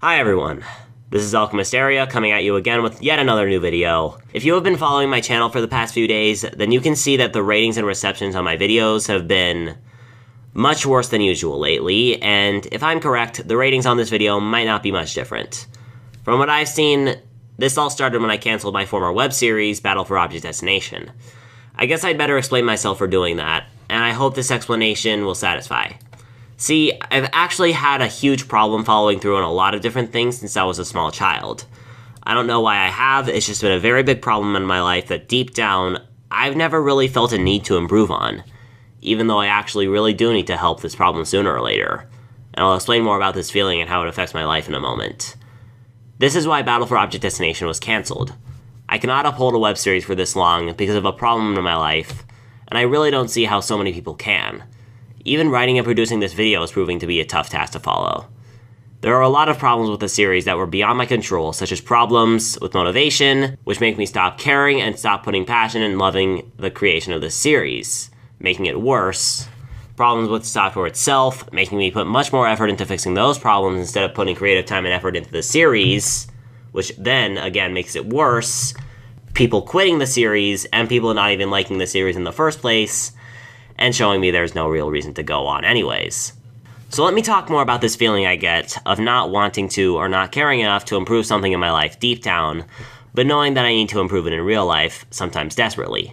Hi everyone, this is Alchemist Area coming at you again with yet another new video. If you have been following my channel for the past few days, then you can see that the ratings and receptions on my videos have been much worse than usual lately, and if I'm correct, the ratings on this video might not be much different. From what I've seen, this all started when I canceled my former web series, Battle for Object Destination. I guess I'd better explain myself for doing that, and I hope this explanation will satisfy. See, I've actually had a huge problem following through on a lot of different things since I was a small child. I don't know why I have, it's just been a very big problem in my life that deep down, I've never really felt a need to improve on, even though I actually really do need to help this problem sooner or later. And I'll explain more about this feeling and how it affects my life in a moment. This is why Battle for Object Destination was cancelled. I cannot uphold a web series for this long because of a problem in my life, and I really don't see how so many people can. Even writing and producing this video is proving to be a tough task to follow. There are a lot of problems with the series that were beyond my control, such as problems with motivation, which make me stop caring and stop putting passion and loving the creation of this series, making it worse. Problems with the software itself, making me put much more effort into fixing those problems instead of putting creative time and effort into the series, which then, again, makes it worse. People quitting the series, and people not even liking the series in the first place, and showing me there's no real reason to go on anyways. So let me talk more about this feeling I get of not wanting to or not caring enough to improve something in my life deep down, but knowing that I need to improve it in real life, sometimes desperately.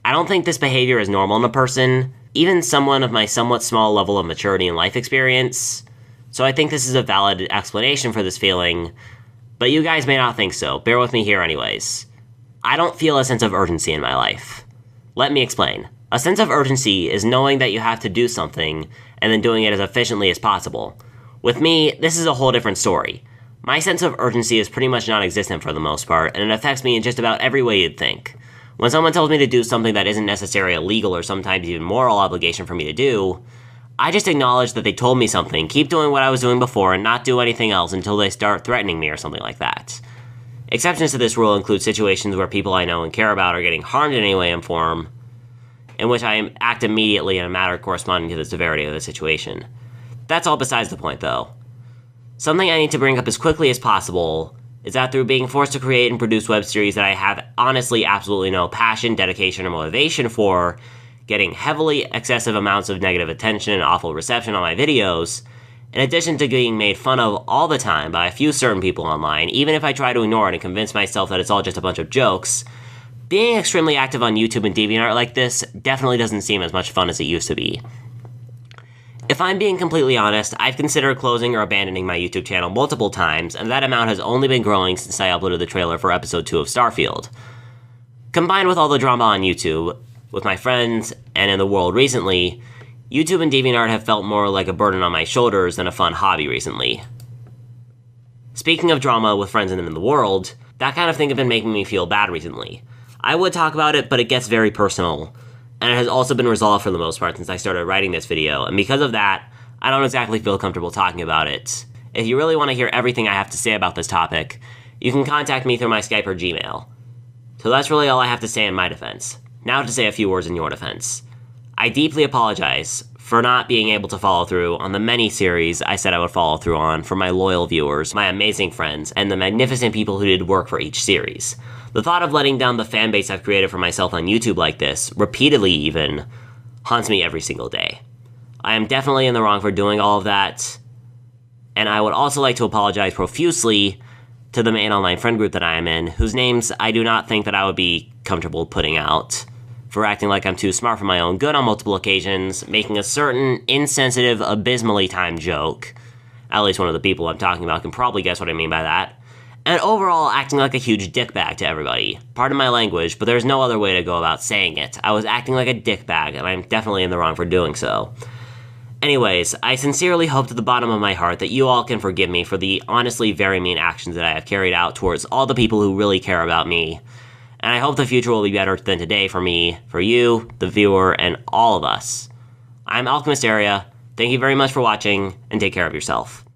I don't think this behavior is normal in a person, even someone of my somewhat small level of maturity and life experience, so I think this is a valid explanation for this feeling, but you guys may not think so. Bear with me here anyways. I don't feel a sense of urgency in my life. Let me explain. A sense of urgency is knowing that you have to do something and then doing it as efficiently as possible. With me, this is a whole different story. My sense of urgency is pretty much non-existent for the most part, and it affects me in just about every way you'd think. When someone tells me to do something that isn't necessarily a legal or sometimes even moral obligation for me to do, I just acknowledge that they told me something, keep doing what I was doing before, and not do anything else until they start threatening me or something like that. Exceptions to this rule include situations where people I know and care about are getting harmed in any way and form, in which I act immediately in a manner corresponding to the severity of the situation. That's all besides the point, though. Something I need to bring up as quickly as possible is that through being forced to create and produce web series that I have honestly absolutely no passion, dedication, or motivation for, getting heavily excessive amounts of negative attention and awful reception on my videos, in addition to being made fun of all the time by a few certain people online, even if I try to ignore it and convince myself that it's all just a bunch of jokes, being extremely active on YouTube and DeviantArt like this definitely doesn't seem as much fun as it used to be. If I'm being completely honest, I've considered closing or abandoning my YouTube channel multiple times, and that amount has only been growing since I uploaded the trailer for episode 2 of Starfield. Combined with all the drama on YouTube, with my friends, and in the world recently, YouTube and DeviantArt have felt more like a burden on my shoulders than a fun hobby recently. Speaking of drama with friends and in the world, that kind of thing has been making me feel bad recently. I would talk about it, but it gets very personal, and it has also been resolved for the most part since I started writing this video, and because of that, I don't exactly feel comfortable talking about it. If you really want to hear everything I have to say about this topic, you can contact me through my Skype or Gmail. So that's really all I have to say in my defense. Now to say a few words in your defense. I deeply apologize for not being able to follow through on the many series I said I would follow through on for my loyal viewers, my amazing friends, and the magnificent people who did work for each series. The thought of letting down the fan base I've created for myself on YouTube like this, repeatedly even, haunts me every single day. I am definitely in the wrong for doing all of that, and I would also like to apologize profusely to the main online friend group that I am in, whose names I do not think that I would be comfortable putting out, for acting like I'm too smart for my own good on multiple occasions, making a certain insensitive, abysmally timed joke. At least one of the people I'm talking about can probably guess what I mean by that. And overall acting like a huge dickbag to everybody. Pardon my language, but there's no other way to go about saying it. I was acting like a dickbag, and I'm definitely in the wrong for doing so. Anyways, I sincerely hope to the bottom of my heart that you all can forgive me for the honestly very mean actions that I have carried out towards all the people who really care about me. And I hope the future will be better than today for me, for you, the viewer, and all of us. I'm Alchemist Area. Thank you very much for watching, and take care of yourself.